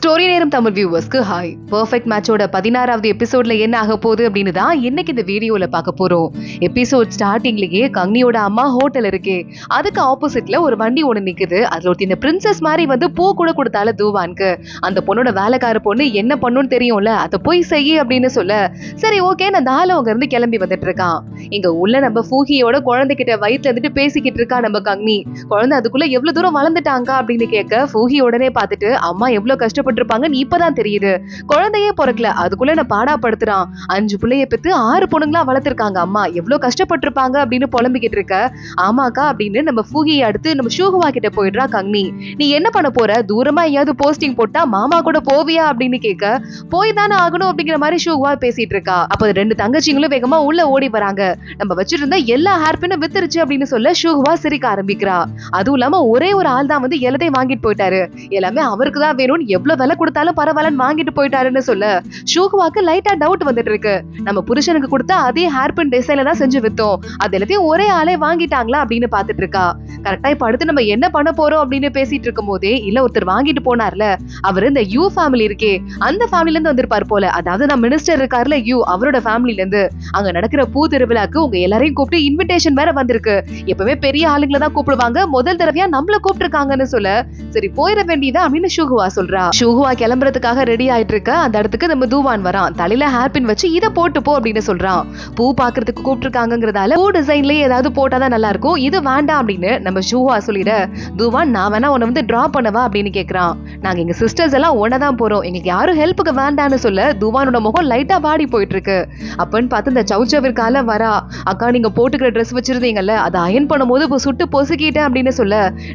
Story நேரம் Tamil வியூவர்ஸ்க்கு hi. Perfect மேட்சோட 16வது எபிசோட்ல என்ன ஆக போகுது அப்படின்னு தான் இன்னைக்கு இந்த வீடியோல பார்க்க போறோம். எபிசோட் ஸ்டார்டிங்லயே கங்னியோட அம்மா ஹோட்டல் இருக்கே, அதுக்கு ஆப்போசிட்ல ஒரு வண்டி ஒண்ணு நிக்குது. அதுல ஒரு இந்த பிரின்சஸ் மாதிரி வந்து பூ கூட கொடுத்தால தூவானுக்கு. அந்த பொண்ணோட வேலைக்கார பொண்ணு என்ன பண்ணுன்னு தெரியும்ல, அதை போய் செய்ய அப்படின்னு சொல்ல, சரி ஓகே நான் தால அங்க இருந்து கிளம்பி வந்துட்டு இருக்கான். இங்க உள்ள நம்ம ஃபூகியோட குழந்தைகிட்ட வயிற்றுல இருந்துட்டு பேசிக்கிட்டு இருக்கா நம்ம கங்னி. குழந்தை அதுக்குள்ள எவ்வளவு தூரம் வளர்ந்துட்டாங்க அப்படின்னு கேட்க ஃபூகி உடனே பார்த்துட்டு அம்மா எவ்வளவு கஷ்டப்பட்டிருப்பாங்கன்னு இப்பதான் தெரியுது. குழந்தையே பிறக்கல, அதுக்குள்ள என்ன பாடாப்படுத்துறான். 5 பிள்ளைய பெத்து 6 பொண்ணுங்களா வளர்த்திருக்காங்க அம்மா, எவ்வளவு கஷ்டப்பட்டிருப்பாங்க அப்படின்னு புலம்பிக்கிட்டு இருக்க. ஆமாக்கா அப்படின்னு நம்ம ஃபூகியை அடுத்து நம்ம ஷூகுவா கிட்ட போயிடுறா கங்னி. நீ என்ன பண்ண போற, தூரமா எங்கேயாவது போஸ்டிங் போட்டா மாமா கூட போவியா அப்படின்னு கேட்க, போய் தானே ஆகணும் அப்படிங்கிற மாதிரி ஷூகுவா பேசிட்டு இருக்கா. அப்ப 2 தங்கச்சிங்களும் வேகமா உள்ள ஓடி வராங்க. நம்ம வச்சிருந்த எல்லா ஹேர்பினும் வித்துருச்சு அப்படின்னு சொல்ல ஷூகுவா சிரிக்க ஆரம்பிக்கிறா. அதுவும் இல்லாம ஒரே ஒரு ஆள் தான் வந்து எல்லாத்தையும் வாங்கிட்டு போயிட்டாரு, எல்லாமே அவருக்கு தான் வேணும்னு எவ்வளவு விலை கொடுத்தாலும் பரவாயில்லன்னு வாங்கிட்டு போயிட்டாருன்னு சொல்ல ஷூகுவாக்கு லைட்டா டவுட் வந்துட்டு இருக்கு. நம்ம புருஷனுக்கு கொடுத்தா அதே ஹேர்பின் டிசைன்ல தான் செஞ்சு வித்தோம், அது எல்லாத்தையும் ஒரே ஆளே வாங்கிட்டாங்களா அப்படின்னு பாத்துட்டு இருக்கா. கரெக்டா இப்ப அடுத்து நம்ம என்ன பண்ண போறோம் அப்படின்னு பேசிட்டு இருக்கும் போதே இல்ல ஒருத்தர் வாங்கிட்டு போனார்ல, அவரு இந்த யூ ஃபேமிலி இருக்கே அந்த ஃபேமிலில இருந்து வந்திருப்பாரு போல. அதாவது நம்ம மினிஸ்டர் இருக்காருல யூ, அவரோட ஃபேமிலில இருந்து அங்க நடக்கிற பூ திருவிழாக்கு உங்க எல்லாரையும் கூப்பிட்டு இன்விடேஷன் வேற வந்திருக்கு. எப்பவுமே பெரிய ஆளுங்களை தான் கூப்பிடுவாங்க, முதல் தடவையா நம்மள கூப்பிட்டு இருக்காங்கன்னு சொல்ல, சரி போயிட வேண்டியதா அப்படின்னு ஷூகுவா சொல்றா. ஷூகுவா கிளம்புறதுக்காக ரெடி ஆயிட்டு இருக்க. அந்த இடத்துக்கு நம்ம தூவான் வரான். தலையில ஹேர்பின் வச்சு இதை போட்டு போ அப்படின்னு சொல்றான். பூ பாக்குறதுக்கு கூப்பிட்டு இருக்காங்கிறதால பூ டிசைன்லயே ஏதாவது போட்டாதான் நல்லா இருக்கும், இது வேண்டாம் அப்படின்னு நம்ம ஷூவா சொல்லிட, தூவான் நான் வேணா உன்னை வந்து டிரா பண்ணவா அப்படின்னு கேக்குறான். நாங்க எங்க சிஸ்டர்ஸ் எல்லாம் ஒன்னதான் போறோம், எங்களுக்கு யாரும் ஹெல்ப்புக்கு வேண்டான்னு சொல்ல தூவானோட முகம் லைட்டா வாடி போயிட்டு இருக்கு. அப்பன்னு பார்த்து இந்த சவுச்சவிற்கால வரா. அக்கா நீங்க போட்டுக்கிற ட்ரெஸ் வச்சிருந்தீங்கல்ல, அதை அயன் பண்ணும்போது இப்போ சுட்டு பொசுக்கிட்டேன் அப்படின்னு சொல்ல,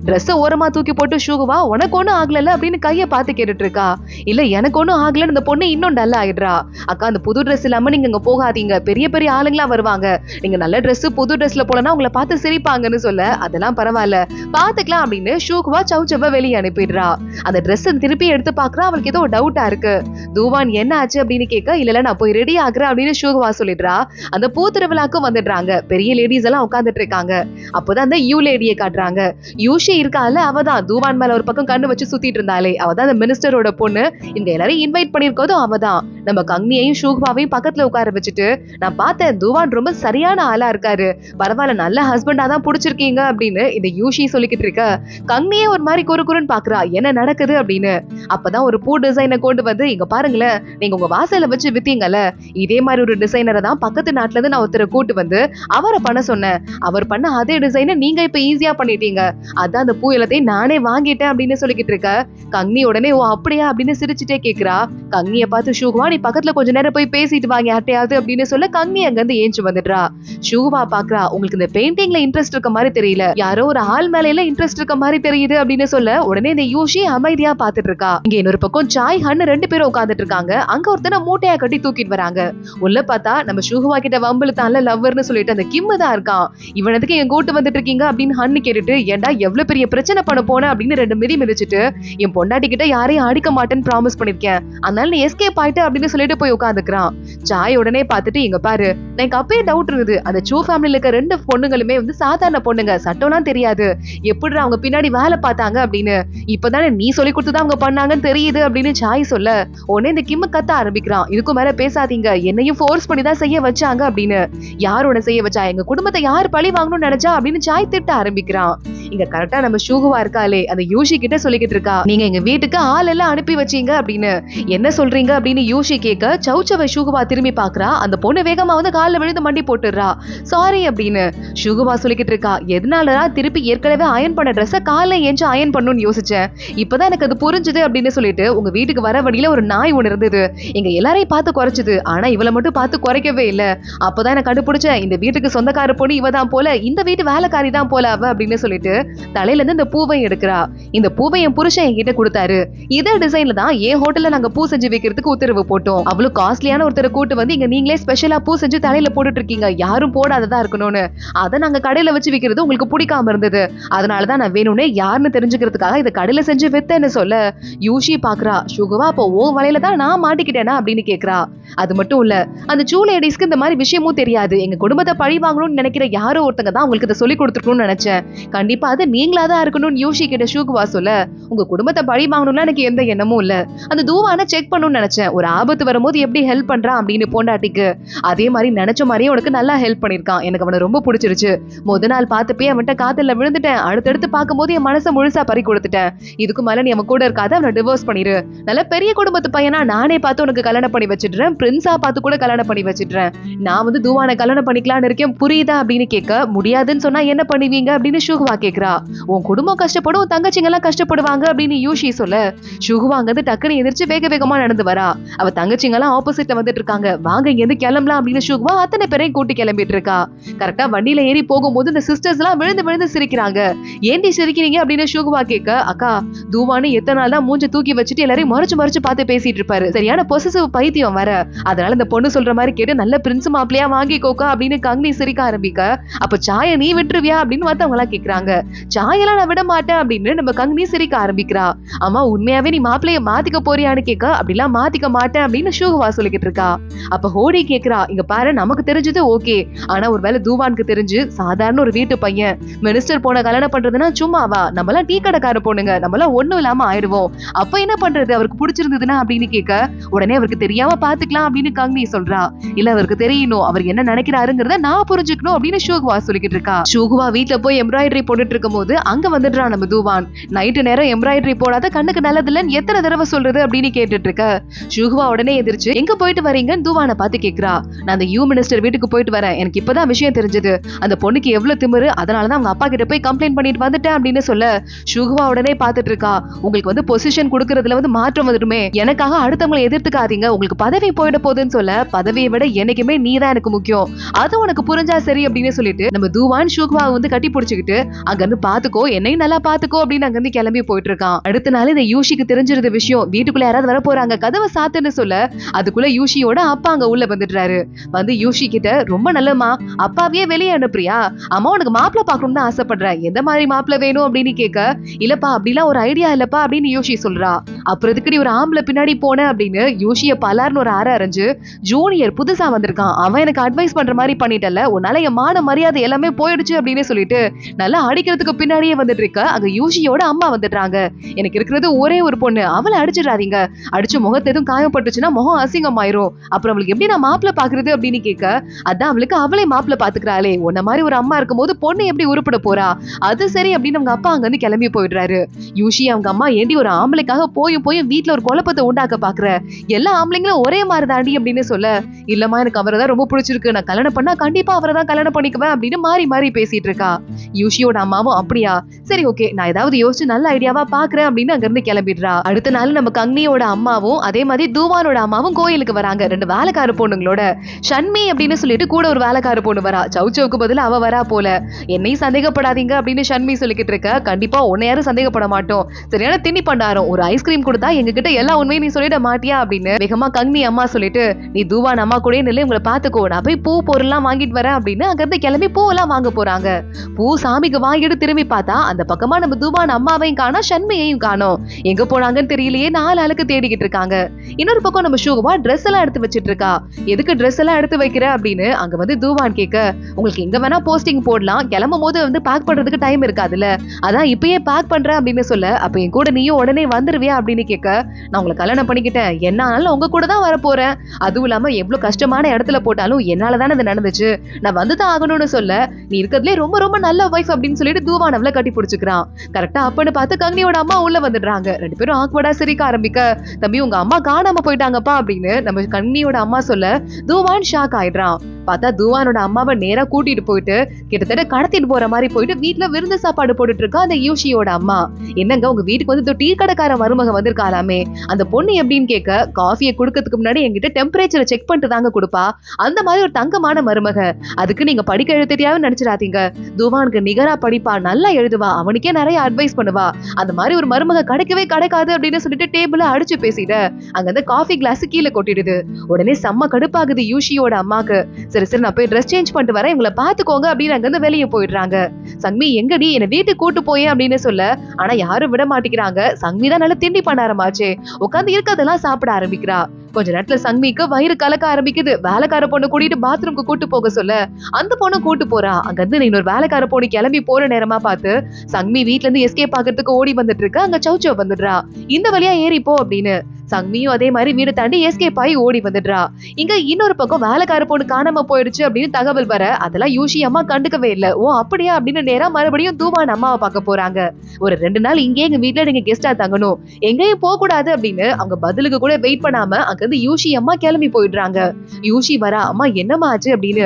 ட்ரெஸ் ஓரமா தூக்கி போட்டு ஷூகுவா உனக்கு ஒண்ணும் ஆகல அப்படின்னு கைய பார்த்து கேட்டுட்டு இருக்கா. இல்ல எனக்கு ஒண்ணும் ஆகலன்னு அந்த பொண்ணு இன்னும் டல் ஆயிடுறா. அக்கா அந்த புது ட்ரெஸ் இல்லாம நீங்க அங்க போகாதீங்க, பெரிய பெரிய ஆளுங்களா வருவாங்க, நீங்க நல்ல ட்ரெஸ் புது ட்ரெஸ்ல போலனா உங்களை பார்த்து சிரிப்பாங்கன்னு சொல்ல, அதெல்லாம் பரவாயில்ல பாத்துக்கலாம் அப்படின்னு ஷூகுவா சவுச்சவ வெளியே அனுப்பிடுறா. அந்த ட்ரெஸ் திருப்பி எடுத்து பாக்குறா. அவளுக்கு ஏதோ டவுட்டா இருக்கு. தூவான் என்ன ஆச்சு அப்படின்னு கேட்க, இல்ல நான் போய் ரெடி ஆகுறேன் அப்படின்னு ஷூகுவா சொல்லிடுறா. அந்த பூ திருவிழாக்கும் வந்துடுறாங்க. பெரிய லேடிஸ் எல்லாம் உட்காந்துட்டு இருக்காங்க. அப்பதான் அந்த யூ லேடியை காட்டுறாங்க. யூஷி இருக்கால, அவதான் தூவான் மேல ஒரு பக்கம் கண்ணு வச்சு சுத்திட்டு இருந்தாலே, அவதான் அந்த மினிஸ்டரோட பொண்ணு. இந்த எல்லாரையும் இன்வைட் பண்ணிருக்கோதும் அவதான். நம்ம கங்னியையும் ஷூகுவாவையும் பக்கத்துல உட்கார வச்சுட்டு, நான் பார்த்தேன் தூவான் ரொம்ப சரியான ஆளா இருக்காரு, பரவாயில்ல நல்ல ஹஸ்பண்டா தான் புடிச்சிருக்கீங்க அப்படின்னு இந்த யூஷி சொல்லிக்கிட்டு இருக்க. கங்னியே ஒரு மாதிரி குறுன்னு பாக்குறா, என்ன நடக்குது அப்படின்னு. அப்பதான் ஒரு பூ டிசைனை கொண்டு வந்து, இங்க பாருங்களேன் நீங்க உங்க வாசல வச்சு வித்தீங்கல்ல, இதே மாதிரி ஒரு டிசைனரை தான் பக்கத்து நாட்டுல இருந்து நான் ஒருத்தரை கூட்டு வந்து அவரை பண்ண சொன்னேன், அவர் பண்ண அதே டிசைனை நீங்க இப்ப ஈஸியா பண்ணிட்டீங்க, அதான் அந்த பூ எல்லாத்தையும் நானே வாங்கிட்டேன் அப்படின்னு சொல்லிக்கிட்டு இருக்க. கங்னி உடனே ஓ அப்படியா அப்படின்னு சிரிச்சுட்டே கேக்குறா. கங்னிய பார்த்து ஷூகுவா நீ பக்கத்துல கொஞ்ச நேரம் போய் பேசிட்டு வாங்க யார்ட்டையாவது அப்படின்னு சொல்ல, கங்னி அங்க இருந்து ஏஞ்சு வந்துடுறா. ஷூகுவா பாக்குறா, உங்களுக்கு இந்த பெயிண்டிங்ல இன்ட்ரெஸ்ட் இருக்க மாதிரி தெரியல, யாரோ ஒரு ஆள் மேல இன்ட்ரெஸ்ட் இருக்க மாதிரி தெரியுது அப்படின்னு சொல்ல, உடனே இந்த யூஷி அமைதியா பாத்துட்டு இருக்கா. இங்க இன்னொரு பக்கம் சாய் ஹன் 2 பேரும் உட்காந்துட்டு இருக்காங்க. அங்க ஒருத்தனை மூட்டையா கட்டி தூக்கிட்டு வராங்க. உள்ள பார்த்தா நம்ம ஷூகுவா கிட்ட வம்புலுத்தான்ல லவ்வர்னு சொல்லிட்டு அந்த கிம்மு தான் இருக்கான். இவனதுக்கு என் கூட்டு வந்துட்டு இருக்கீங்க அப்படின்னு ஹன்னு கேட்டுட்டு, ஏண்டா எவ்வளவு பெரிய பிரச்சனை பண்ண போன அப்படின்னு 2 மிதி மிதிச்சுட்டு, என் பொண்டாட்டி கிட்ட யாரையும் அடிக்க மாட்டேன்னு ப்ராமிஸ் பண்ணிருக்கேன், அதனால நீ எஸ்கேப் ஆயிட்டு அப்படின்னு சொல்லிட்டு போய் உட்காந்துக்கிறான். சாய் உடனே பார்த்துட்டு, இங்க பாரு எனக்கு அப்பயே டவுட் இருந்தது, அந்த சூ ஃபேமிலில இருக்க 2 பொண்ணுங்களுமே வந்து சாதாரண பொண்ணுங்க, சட்டம்லாம் தெரியாது, எப்படி அவங்க பின்னாடி வேலை பார்த்தாங்க அப்படின்னு, இப்பதானே நீ சொல்லி கொடுத்துதான் அவங்க பண்ணாங்கன்னு தெரியுது அப்படின்னு சாய் சொல்ல, உடனே இந்த கிம்ம கத்த ஆரம்பிக்கிறான். இதுக்கும் மேல பேசாதீங்க, என்னையும் ஃபோர்ஸ் பண்ணி தான் செய்ய வச்சாங்க அப்படின்னு. யாரோட செய்ய வச்சா, எங்க குடும்பத்தை யார் பழி வாங்கணும்னு நினைச்சா அப்படின்னு சாய் திட்ட ஆரம்பிக்கிறான். இங்க கரெக்டா நம்ம ஷூகுவா இருக்காளே, அந்த யூஷி கிட்ட சொல்லிக்கிட்டு இருக்கா, நீங்க எங்க வீட்டுக்கு ஆள் எல்லாம் அனுப்பி வச்சீங்க அப்படின்னு. என்ன சொல்றீங்க அப்படின்னு யூஷி கேட்க, சவுச்சவ ஷூகுவா திரும்பி பாக்குறா. அந்த பொண்ணு வேகமா வந்து கால்ல விழுந்து மண்டி போட்டுடுறா. சாரி அப்படின்னு ஷூகுவா சொல்லிக்கிட்டு இருக்கா. எதனாலதான் திருப்பி ஏற்கனவே அயன் பண்ண ட்ரெஸ்ஸ காலைல ஏஞ்சு அயன் பண்ணணும்னு யோசிச்சேன், இப்பதான் எனக்கு அது புரிஞ்சுது அப்படின்னு சொல்லிட்டு, உங்க வீட்டுக்கு வர வழியில ஒரு நாய் ஒண்ணு இருந்தது, எங்க எல்லாரையும் பார்த்து குறைச்சுது, ஆனா இவளை மட்டும் பார்த்து குறைக்கவே இல்ல, அப்பதான் எனக்கு கண்டுபிடிச்சேன் இந்த வீட்டுக்கு சொந்தக்கார பொண்ணு இவதான் போல, இந்த வீட்டு வேலைக்காரி தான் போல அவ அப்படின்னு சொல்லிட்டு தலையில இருந்து இந்த பூவை எடுக்கிறா. இந்த பூவை என் புருஷன் என்கிட்ட கொடுத்தாரு, இதே டிசைன்ல தான் என் ஹோட்டல்ல நாங்க பூ செஞ்சு வைக்கிறதுக்கு உத்தரவு போட்டோம், அவ்வளவு காஸ்ட்லியான ஒருத்தரை கூட்டு வந்து இங்க நீங்களே ஸ்பெஷலா பூ செஞ்சு தலையில போட்டுட்டு இருக்கீங்க, யாரும் போடாததா இருக்கணும்னு, அதை நாங்க கடையில வச்சு விக்கிறது உங்களுக்கு பிடிக்காம இருந்தது, அதனாலதான் நான் வேணும்னே யாருன்னு தெரிஞ்சுக்கிறதுக்காக இதை கடையில செஞ்சு வித்தேன்னு சொல்ல, யூஷி பாக்குறா. ஷுகுவா அப்போ ஓ வலையில தான் நான் மாட்டிக்கிட்டேனா அப்படின்னு கேக்குறா. அது மட்டும் இல்ல, அந்த சூ லேடிஸ்க்கு இந்த மாதிரி விஷயமும் தெரியாது, எங்க குடும்பத்தை பழி வாங்கணும்னு நினைக்கிற யாரோ ஒருத்தங்க தான் உங்களுக்கு இதை சொல்லி கொடுத்துருக்கணும்னு நினைச்சேன், கண்டிப்பா அது நீங்களா தான் இருக்கணும்னு யூஷி கிட்ட ஷூகுவா சொல்ல, உங்க குடும்பத்தை பழி வாங்கணும்னா எனக்கு எந்த எந்த எண்ணமும் இல்ல. அந்த தூவான செக் பண்ணணும்னு நினைச்சேன். ஒரு ஆபத்து வரும்போது எப்படி ஹெல்ப் பண்றான் அப்படின்னு பொண்டாட்டிக்கு, அதே மாதிரி நினைச்ச மாதிரியே உனக்கு நல்லா ஹெல்ப் பண்ணிருக்கான். எனக்கு அவனை ரொம்ப பிடிச்சிருச்சு. முத நாள் பார்த்தப்பே அவன்கிட்ட காதல்ல விழுந்துட்டேன். அடுத்தடுத்து பார்க்கும்போது என் மனசை முழுசா பறி கொடுத்துட்டேன். இதுக்கு மேல நீ அவன் கூட இருக்காத, அவனை டிவோர்ஸ் பண்ணிரு. நல்ல பெரிய குடும்பத்து பையனா நானே பார்த்து உனக்கு கல்யாணம் பண்ணி வச்சிடுறேன். பிரின்ஸா பார்த்து கூட கல்யாணம் பண்ணி வச்சிடுறேன். நான் வந்து தூவான கல்யாணம் பண்ணிக்கலாம்னு இருக்கேன், புரியுதா அப்படின்னு கேட்க, முடியாதுன்னு சொன்னா என்ன பண்ணுவீங்க அப்படின்னு ஷுகுவா கேக்குறா. உன் குடும்பம் கஷ்டப்படும், உன் தங்கச்சிங்க எல்லாம் கஷ்டப்படுவாங்க அப்படின்னு யூஷி சொல்ல, ஷுகுவா அங்கிருந்து டக்குன்னு எதிர்த்து வேக வேகமா நடந்து வரா. அவ தங்கச்சிங்க எல்லாம் ஆப்போசிட்ல வந்துட்டு இருக்காங்க. வாங்க இங்க இருந்து கிளம்பலாம் அப்படின்னு ஷுகுவா அத்தனை பேரையும் கூட்டி கிளம்பிட்டு இருக்கா. கரெக்டா வண்டியில ஏறி போகும்போது இந்த சிஸ்டர்ஸ் எல்லாம் விழுந்து விழுந்து சிரிக்கிறாங்க. ஏண்டி சிரிக்கிறீங்க அப்படின்னு ஷுகுவா கேட்க, அக்கா தூவானு எத்தனை நாள் தான் மூஞ்ச தூக்கி வச்சுட்டு எல்லாரையும் மறைச்சு மறைச்சு பார்த்து பேசிட்டு இருப்பாரு. சரியான பொசசிவ் பைத்தியம் வர. அதனால இந்த பொண்ணு சொல்ற மாதிரி கேட்டு நல்ல பிரின்ஸ் மாப்பிளையா வாங்கிக்கோக்கா அப்படின்னு கங்கனி சிரிக்க ஆரம்பிக்க, அப்ப சாய நீ விட்டுருவியா அப்படின்னு மத்தவங்க எல்லாம் கேக்குறாங்க. சாயெல்லாம் நான் விட மாட்டேன் அப்படின்னு நம்ம கங்கனி சிரிக்க ஆரம்பிக்கிறா. ஆமா உண்மையாவே நீ மாப்பிளைய மாத்திக்க போறியான்னு கேட்க, அப்படிலாம் மாத்திக்க மாட்டேன் அப்படின்னு ஷூகுவா சொல்லிக்கிட்டு இருக்கா. அப்ப ஹோடி கேக்குறா, இங்க பாரு நமக்கு தெரிஞ்சது ஓகே, ஆனா ஒருவேளை தூவானுக்கு தெரிஞ்சு சாதாரண ஒரு வீட்டு பையன் மினிஸ்டர் போன கல்யாணம் பண்றதுன்னா சும்மாவா, நம்மளாம் டீ கடைக்கார பொண்ணுங்க, நம்மளாம் ஒண்ணும் இல்லாம ஆயிடுவோம், அப்ப என்ன பண்றது அவருக்கு பிடிச்சிருந்ததுன்னா அப்படின்னு கேட்க, உடனே அவருக்கு தெரியாம பாத்துக்கலாம் அப்படின்னு கங்கனி சொல்றா. இல்ல அவருக்கு தெரியணும், அவர் என்ன நினைக்கிறாருங்கிறத நான் புரிஞ்சுக்கணும் அப்படின்னு ஷூகுவா சொல்லிக்கிட்டு இருக்கா. ஷூகுவா வீட்டுல போய் எம்ப்ராய்டரி போட்டுட்டு இருக்கும் போது அங்க வந்துடுறான் நம்ம தூவான். நைட்டு நேரம் எம்ப்ராய்டரி போடாத கண்ணுக்கு நல்லதில்லன்னு எத்தனை தடவை சொல்றது அப்படின்னு கேட்டுட்டு இருக்க, ஷூகுவா உடனே எதிர்ச்சு எங்க போயிட்டு வரீங்கன்னு தூவானை பார்த்து கேக்குறா. நான் அந்த யூ மினிஸ்டர் வீட்டுக்கு போயிட்டு வரேன், எனக்கு இப்பதான் விஷயம் தெரிஞ்சது, அந்த பொண்ணுக்கு எவ்வளவு திமிரு, அதனாலதான் அவங்க அப்பா கிட்ட போய் கம்ப்ளைண்ட் பண்ணிட்டு வந்துட்டேன் அப்படின்னு சொல்ல, ஷூகுவா உடனே பாத்துட்டு இருக்கா. உங்களுக்கு வந்து பொசிஷன் கொடுக்கறதுல வந்து மாற்றம் வந்துடுமே, எனக்காக அடுத்தவங்களை எதிர்த்துக்காதீங்க, உங்களுக்கு பதவி போயிட போகுதுன்னு சொல்ல, பதவியை விட என்னைக்குமே நீதான் எனக்கு முக்கியம், அது உனக்கு புரிஞ்சா சரி அப்படின்னு சொல்லிட்டு நம்ம தூவான் ஷூகுவா வந்து கட்டி பிடிச்சுக்கிட்டு அங்க இருந்து பாத்துக்கோ, என்னையும் நல்லா பாத்துக்கோ அப்படின்னு அங்க இருந்து கிளம்பி போயிட்டு இருக்கான். அடுத்த நாள் இந்த யூஷிக்கு தெரிஞ்சிருந்த விஷயம், வீட்டுக்குள்ள யாராவது வர போறாங்க, கதவை சாத்துன்னு சொல்ல, அதுக்குள்ள யூஷியோட அப்பா அங்க உள்ள வந்துடுறாரு. வந்து யூஷி கிட்ட, ரொம்ப நல்லமா அப்பாவையே வெளியே அனுப்புறியா, அம்மா உனக்கு மாப்பிள்ள பாக்கணும்னு தான் ஆசைப்படுறேன், எந்த மாதிரி மாப்பிள்ள வேணும் அப்படின்னு கேட்க, இல்லப்பா அப்படிலாம் ஒரு ஐடியா இல்லப்பா அப்படின்னு யூஷி சொல்றா. அப்புறம் இதுக்கு ஒரு ஆம்பளை பின்னாடி போன அப்படின்னு யூஷிய பலார்னு ஒரு அரை அரைஞ்சு, ஜூனியர் புதுசா வந்திருக்கான், அவன் எனக்கு அட்வைஸ் பண்ற மாதிரி பண்ணிட்டல, உன்னால என் மான மரியாதை எல்லாமே போயிடுச்சு அப்படின்னு சொல்லிட்டு நல்லா அடிக்கிறதுக்கு பின்னாடியே வந்துட்டு இருக்க அங்க யூஷியோட அம்மா வந்துடுறாங்க. எனக்கு இருக்கிறது ஒரே ஒரு பொண்ணு, அவளை அடிச்சிடாதீங்க, அடிச்சு முகத்தை எதுவும் காயப்பட்டுச்சுன்னா முகம் அசிங்கமாயிரும், அப்புறம் அவளுக்கு எப்படி நான் மாப்பிள்ள பாக்குறது அப்படின்னு கேட்க, அதான் அவளுக்கு அவளே மாப்பிள்ள பாத்துக்கிறாளே, உன்ன மாதிரி ஒரு அம்மா இருக்கும்போது பொண்ணு எப்படி உருப்பட போறா, அது சரி அப்படின்னு அவங்க அப்பா அங்க இருந்து கிளம்பி போயிடுறாரு. யூஷி அவங்க அம்மா, ஏண்டி ஒரு ஆம்பளைக்காக போயும் போயும் வீட்டுல ஒரு குழப்பத்தை உண்டாக்க பாக்குற, எல்லா ஆம்பளைங்களும் ஒரே மாதிரி தாண்டி அப்படின்னு சொல்ல, இல்லம்மா எனக்கு அவரை தான் ரொம்ப பிடிச்சிருக்கு, நான் கல்யாணம் பண்ணா கண்டிப்பா அவரை தான் கல்யாணம் பண்ணிக்குவேன் அப்படின்னு மாறி மாறி பேசிட்டு இருக்கா. யூஷியோட அம்மாவும் அப்படியா, சரி ஓகே நான் ஏதாவது யோசிச்சு நல்ல ஐடியாவா பாக்குறேன் அப்படின்னு அங்க இருந்து கிளம்பிடுறா. அடுத்த நாள் நம்ம கங்னியோட அம்மாவும் அதே மாதிரி தூவானோட அம்மாவும் கோயிலுக்கு வராங்க. ரெண்டு வேலைக்கார பொண்ணுங்களோட. ஷன்மி அப்படின்னு சொல்லிட்டு கூட ஒரு வேலைக்கார பொண்ணு வரா. சவுச்சவுக்கு பதில் அவ வரா போல. என்னையும் சந்தேகப்படாதீங்க அப்படின்னு ஷன்மி சொல்லிக்கிட்டு இருக்க, கண்டிப்பா உன்னை யாரும் சந்தேகப்பட மாட்டோம், சரியான திணி பண்டாரம், ஒரு ஐஸ்கிரீம் கொடுத்தா எங்க கிட்ட எல்லா உண்மையும் நீ சொல்லிட மாட்டியா அப்படின்னு வேகமா கங்னி அம்மா சொல்லிட்டு, நீ தூவான் அம்மா கூட நிலை உங்களை பாத்துக்கோ, நான் போய் பூ பொருள்லாம் வாங்கிட்டு வரேன் அப்படின்னு அங்க இருந்து கிளம்பி பூவெல்லாம் வாங்க போறாங்க. பூ சாமிக்கு வாங்கிட்டு திரும்பி பார்த்தா அந்த பக்கமா நம்ம தூவான் அம்மாவையும் காணோம், ஷன்மியையும் காணோம். எங்க போனாங்கன்னு தெரியலையே, 4 ஆளுக்கு தேடிக்கிட்டு இருக்காங்க. இன்னொரு பக்கம் நம்ம ஷூகுவா ட்ரெஸ் எல்லாம் எடுத்து வச்சிட்டு இருக்கா. எதுக்கு ட்ரெஸ் எல்லாம் எடுத்து வைக்கிற அப்படின்னு அங்க வந்து தூவான் கேட்க, உங்களுக்கு எங்க வேணா போஸ்டிங் போடலாம், கிளம்பும் போது வந்து பேக் பண்றதுக்கு டைம் இருக்காதுல்ல, அதான் இப்பயே பேக் பண்றேன் அப்படின்னு சொல்ல, அப்ப என் கூட நீயும் உடனே வந்துருவியா அப்படின்னு கேட்க, நான் உங்களை கல்யாணம் பண்ணிக்கிட்டேன், என்ன ஆனாலும் உங்க கூட தான் வரப்போறேன், அதுவும் இல்லாம எவ்வளவு கஷ்டமான இடத்துல போட்டாலும் என்னாலதானே இது நடந்துச்சு, நான் வந்துதான் ஆகணும்னு சொல்ல, நீ இருக்கிறதுலே ரொம்ப ரொம்ப நல்ல வைஃப் அப்படின்னு சொல்லிட்டு தூவான் அவளை கட்டி பிடிச்சுக்கிறான். கரெக்டா அப்பன்னு பார்த்து கங்னியோட அம்மா உள்ள வந்துடுறாங்க. ரெண்டு பேரும் ஆக்வர்டா சிரிக்க ஆரம்பிக்க, தம்பி உங்க அம்மா காணாம போயிட்டாங்கப்பா அப்படின்னு நம்ம கங்னியோட அம்மா சொல்ல, தூவான் ஷாக் ஆயிடுறான். பார்த்தா தூவானோட அம்மாவை நேரா கூட்டிட்டு போயிட்டு கிட்டத்தட்ட கடத்திட்டு போற மாதிரி போயிட்டு வீட்டுல விருந்து சாப்பாடு போட்டுட்டு இருக்கா அந்த யூஷியோட அம்மா. என்னங்க உங்க வீட்டுக்கு வந்து டீ கடைக்கார மருமக வந்திருக்காளாமே, அந்த பொண்ணு எப்படின்னு கேட்க, காஃபியை குடுக்கறதுக்கு முன்னாடி என்கிட்ட டெம்பரேச்சரை செக் பண்ணிட்டு தாங்க கொடுப்பா, அந்த மாதிரி ஒரு தங்கமான மருமக, அதுக்கு நீங்க படிக்க எழுத தெரியாம நினைச்சிடாதீங்க, தூவானுக்கு நிகரா படிப்பா, நல்லா எழுதுவா, அவனுக்கே நிறைய அட்வைஸ் பண்ணுவா, அந்த மாதிரி ஒரு மருமக கிடைக்கவே கிடைக்காது அப்படின்னு சொல்லிட்டு டேபிள அடிச்சு பேசிட அங்க அந்த காஃபி கிளாஸ் கீழே கொட்டிடுது. உடனே செம்ம கடுப்பாகுது யூஷியோட அம்மாக்கு. சரி சரி நான் போய் ட்ரெஸ் சேஞ்ச் பண்ணிட்டு வரேன், இவங்களை பாத்துக்கோங்க அப்படின்னு அங்க இருந்து வெளியே போயிடுறாங்க. சங்மி எங்கடி என்ன வீட்டுக்கு கூட்டு போயே அப்படின்னு சொல்ல, ஆனா யாரும் விட மாட்டேங்கிறாங்க. சங்மி தான் நல்லா திண்டி பண்ண ஆரம்பிச்சு உட்காந்து இருக்கதெல்லாம் சாப்பிட ஆரம்பிக்கிறா. கொஞ்ச நேரத்துல சங்மிக்கு வயிறு கலக்க ஆரம்பிக்குது. வேலைக்கார பொண்ணு கூட்டிட்டு பாத்ரூம்க்கு கூட்டு போக சொல்ல அந்த பொண்ணு கூட்டு போறா. அங்க இருந்து இன்னொரு வேலைக்கார பொண்ணு கிளம்பி போற நேரமா பார்த்து சங்மி வீட்ல இருந்து எஸ்கேப் ஆகிறதுக்கு ஓடி வந்துட்டு இருக்கு. அங்க சௌச்சோ வந்துடுறா. இந்த வழியா ஏறி போ அப்படின்னு. சங்மியும் அதே மாதிரி வீடு தாண்டி எஸ்கேப் ஆகி ஓடி வந்துடுறா. இங்க இன்னொரு பக்கம் வேலைக்கார பொண்ணு காணாம போயிடுச்சு அப்படின்னு தகவல் வர அதெல்லாம் யூஷி அம்மா கண்டுக்கவே இல்ல. ஓ அப்படியா அப்படின்னு நேரா மறுபடியும் தூவான் அம்மாவை பார்க்க போறாங்க. ஒரு 2 நாள் இங்கே எங்க வீட்டுல நீங்க கெஸ்டா தங்கணும், எங்கேயும் போக கூடாது அப்படின்னு அவங்க பதிலுக்கு கூட வெயிட் பண்ணாம அங்க இருந்து யூஷி அம்மா கிளம்பி போயிடுறாங்க. யூஷி வரா. அம்மா என்னமா ஆச்சு அப்படின்னு.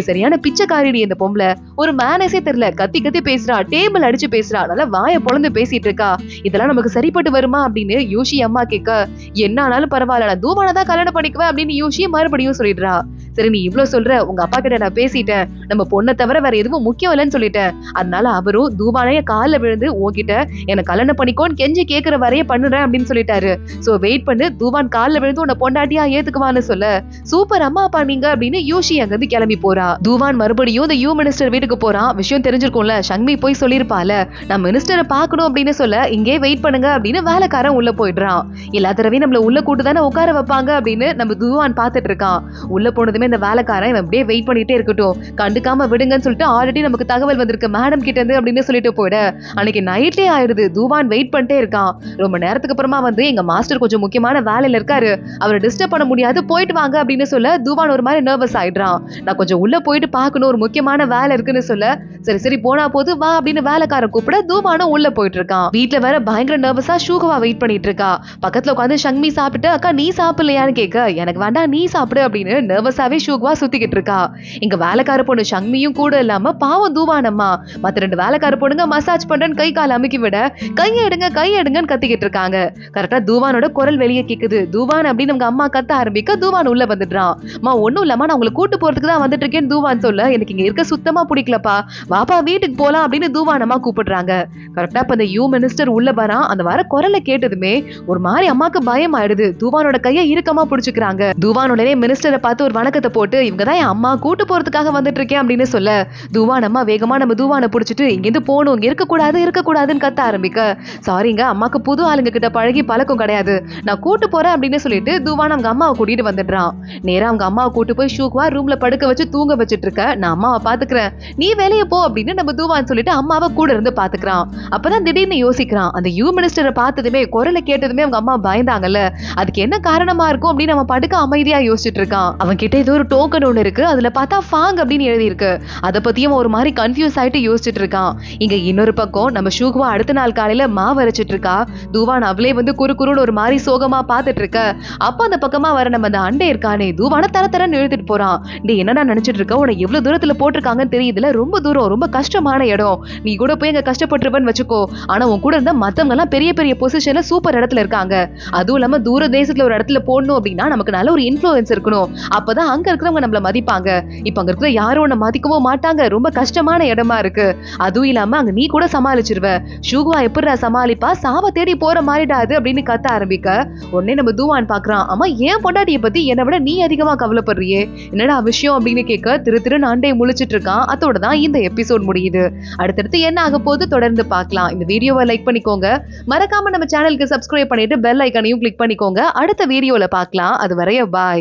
சரியான பிச்சைக்காரிடி இந்த பொம்பளை, ஒரு மேனஸே தெரியல, கத்தி கத்தி பேசுறா, டேபிள் அடிச்சு பேசுறா, நல்லா வாயை பொளந்து பேசிட்டு இருக்கா, இதெல்லாம் நமக்கு சரிப்பட்டு வருமா அப்படின்னு யூஷி அம்மா கேட்க, என்ன ஆனாலும் பரவாயில்ல நான் தூவானை தான் கல்யாணம் பண்ணிக்குவேன் அப்படின்னு யூஷி மறுபடியும் சொல்லிடுறா. சரி நீ இவ்வளவு சொல்ற, உங்க அப்பா கிட்ட நான் பேசிட்டேன், நம்ம பொண்ணை தவிர வேற எதுவும் முக்கியம் இல்லைன்னு சொல்லிட்டேன், அதனால அவரும் தூவானைய காலில் விழுந்து உன்கிட்ட என்ன கல்யாணம் பண்ணிக்கோன்னு கெஞ்சி கேட்கிற வரைய பண்ணுறேன் அப்படின்னு சொல்லிட்டாரு. சோ வெயிட் பண்ணு, தூவான் காலில் விழுந்து உன்னை பொண்டாட்டியா ஏத்துக்குவான்னு சொல்ல, சூப்பர் அம்மா அப்பா நீங்க அப்படின்னு யூஷி அங்க இருந்து கிளம்பி போறா. தூவான் மறுபடியும் இந்த யூ மினிஸ்டர் வீட்டுக்கு போறான். விஷயம் தெரிஞ்சிருக்கும்ல, சங்மி போய் சொல்லிருப்பால நான் மினிஸ்டரை பாக்கணும் அப்படின்னு சொல்ல, இங்கே வெயிட் பண்ணுங்க அப்படின்னு வேலைக்காரன் உள்ள போயிடுறான். எல்லா தடவையும் நம்மள உள்ள கூட்டு தானே உட்கார வைப்பாங்க அப்படின்னு நம்ம தூவான் பாத்துட்டு இருக்கான். உள்ள போனதுமே இந்த வேலைக்காரன் இவன் அப்படியே வெயிட் பண்ணிட்டே இருக்கட்டும், கண்டுக்காம விடுங்கன்னு சொல்லிட்டு ஆல்ரெடி நமக்கு தகவல் வந்திருக்கு மேடம் கிட்ட இருந்து அப்படின்னு சொல்லிட்டு போயிட அன்னைக்கு நைட்டே ஆயிடுது. தூவான் வெயிட் பண்ணிட்டே இருக்கான். ரொம்ப நேரத்துக்கு அப்புறமா வந்து எங்க மாஸ்டர் கொஞ்சம் முக்கியமான வேலையில இருக்காரு, அவரை டிஸ்டர்ப் பண்ண முடியாது, போயிட்டு வாங்க அப்படின்னு சொல்ல தூவான் ஒரு மாதிரி நர்வஸ் ஆயிடுறான். நான் கொஞ்சம் உள்ள போயிட்டு பாக்கணும், ஒரு முக்கியமான வேலை இருக்குன்னு சொல்ல, சரி சரி போனா போது வா அப்படின்னு வேலைக்காரன் கூப்பிட தூவானும் உள்ள போயிட்டு இருக்கான். வீட்டுல வேற பயங்கர நர்வஸா ஷூகவா வெயிட் பண்ணிட்டு இருக்கா. பக்கத்துல உட்காந்து சங்மி சாப்பிட்டு அக்கா நீ சாப்பிடலையான்னு கேட்க, எனக்கு வேண்டாம் நீ சாப்பிடு அப்படின்னு நர்வஸாவே ஷூகவா சுத்திக்கிட்டு இருக்கா. இங்க வேலைக்கார பொண்ணு சங்மியும் கூட இல்லாம பாவம் தூவானம்மா மத்த 2 வேலைக்கார பொண்ணுங்க மசாஜ் பண்றேன்னு கை கால் அமுக்கி விட கையை எடுங்கன்னு கத்திக்கிட்டு இருக்காங்க. கரெக்டா தூவானோட குரல் வெளியே கேக்குது. தூவான் அப்படின்னு அவங்க அம்மா கத்த ஆரம்பிக்க தூவான் உள்ள வந்துடுறான். அம்மா ஒண்ணும் இல்லாம நான் உங்களை கூட்டு போறதுக்கு தான் வந்துட்டு இருக்கேன்னு தூவான் சொல்ல, எனக்கு இங்க இருக்க சுத்தமா பிடிக்கலப்பா, வாப்பா வீட்டுக்கு போலாம் அப்படின்னு தூவான் அம்மா கூப்பிடுறாங்க. கரெக்டா இப்ப இந்த யூ மினிஸ்டர் உள்ள வரான். அந்த வர குரலை கேட்டதுமே ஒரு மாதிரி அம்மாக்கு பயம் ஆயிடுது. தூவானோட கையை இறுக்கமா பிடிச்சுக்கிறாங்க. தூவானோடனே மினிஸ்டரை பார்த்து ஒரு வணக்கத்தை போட்டு, இவங்கதான் என் அம்மா கூட்டு போறதுக்காக வந்துட்டு இருக்கேன் அப்படின்னு சொல்ல, தூவான் அம்மா வேகமா நம்ம தூவானை பிடிச்சிட்டு இங்கிருந்து போகணும், இங்க இருக்கக்கூடாதுன்னு கத்த ஆரம்பிக்க, சாரிங்க அம்மாக்கு புது ஆளுங்க கிட்ட பழகி பழக்கம் கிடையாது, நான் கூட்டு போறேன் அப்படின்னு சொல்லிட்டு தூவான் அவங்க அம்மாவை கூட்டிட்டு வந்துடுறான். நேரா அவங்க அம்மாவை கூட்டு போய் ஷூக்வா ரூம்ல படுக்க வச்சு தூங்க வச்சிட்டு இருக்க, நான் அம்மாவை பாத்துக்கிறேன் நீ வெளியே போ அப்படின்னு நம்ம தூவான் சொல்லிட்டு அம்மாவை கூட இருந்து பாத்துக்கிறான். அப்பதான் திடீர்னு யோசிக்கிறான், அந்த யூ மினிஸ்டரை பார்த்ததுமே குரலை கேட்டதுமே அவங்க அம்மா பயந்தாங்கல்ல, அதுக்கு என்ன காரணமா இருக்கும் அப்படின்னு அவன் படுக்க அமைதியா யோசிச்சுட்டு இருக்கான். அவன் கிட்ட ஏதோ ஒரு டோக்கன் ஒண்ணு இருக்கு, அதுல பார்த்தா ஃபாங் அப்படின்னு எழுதி இருக்கு, அதை பத்தியும் ஒரு மாதிரி கன்ஃபியூஸ் ஆயிட்டு யோசிச்சுட்டு இருக்கான். இங்க இன்னொரு பக்கம் நம்ம ஷூக்வா அடுத்த நாள் காலையில மாவு அரைச்சிட்டு இருக்கா. தூவான் அவளே வந்து குறுன்னு ஒரு மாதிரி சோகமா பாத்துட்டு இருக்க. அப்ப அந்த பக்கமா வர நம்ம அந்த அண்டை இருக்கானே தூவான தரன்னு இழுத்துட்டு போறான். நீ என்னடா நினைச்சிட்டு இருக்க, உன எவ்வளவு தூரத்துல போட்டிருக்காங்கன்னு தெரியுதுல, ரொம்ப தூரம், ரொம்ப கஷ்டமான இடம், நீ கூட போய் அங்க கஷ்டப்பட்டுருப்பன்னு வச்சுக்கோ, ஆனா உன் கூட இருந்த மத்தவங்க எல்லாம் பெரிய பெரிய பொசிஷன்ல சூப்பர் இடத்துல இருக்காங்க, அதுவும் இல்லாம தூர தேசத்துல ஒரு இடத்துல போடணும் அப்படின்னா நமக்கு நல்ல ஒரு இன்ஃப்ளூயன்ஸ் இருக்கணும், அப்பதான் அங்க இருக்கிறவங்க நம்மள மதிப்பாங்க, இப்ப அங்க இருக்கிற யாரும் உன்னை மதிக்கவும் மாட்டாங்க, ரொம்ப கஷ்டமான இடமா இருக்கு, அதுவும் இல்லாம அங்க நீ கூட சமாளிச்சிருவ, ஷூகுவா எப்படிடா சமாளிப்பா, சாவ தேடி போற மாதிரிடாது அப்படின்னு கத்த ஆரம்பிக்க, உடனே நம்ம தூவான் பாக்குறான், அம்மா ஏன் பொண்டாட்டிய பத்தி என்னை விட நீ அதிகமா கவலைப்படுறியே, என்னடா விஷயம் அப்படின்னு கேட்க திரு அண்டை முழிச்சிட்டு இருக்கான். அதோட தான் இந்த எபிசோட் முடியுது. அடுத்தடுத்து என்ன ஆக போது தொடர்ந்து பார்க்கலாம். இந்த வீடியோவை லைக் பண்ணிக்கோங்க, மறக்காம நம்ம சேனலுக்கு சப்ஸ்கிரைப் பண்ணிட்டு பெல் ஐக்கானையும் கிளிக் பண்ணிக்கோங்க. அடுத்த வீடியோல பார்க்கலாம். அது வரைய பாய்.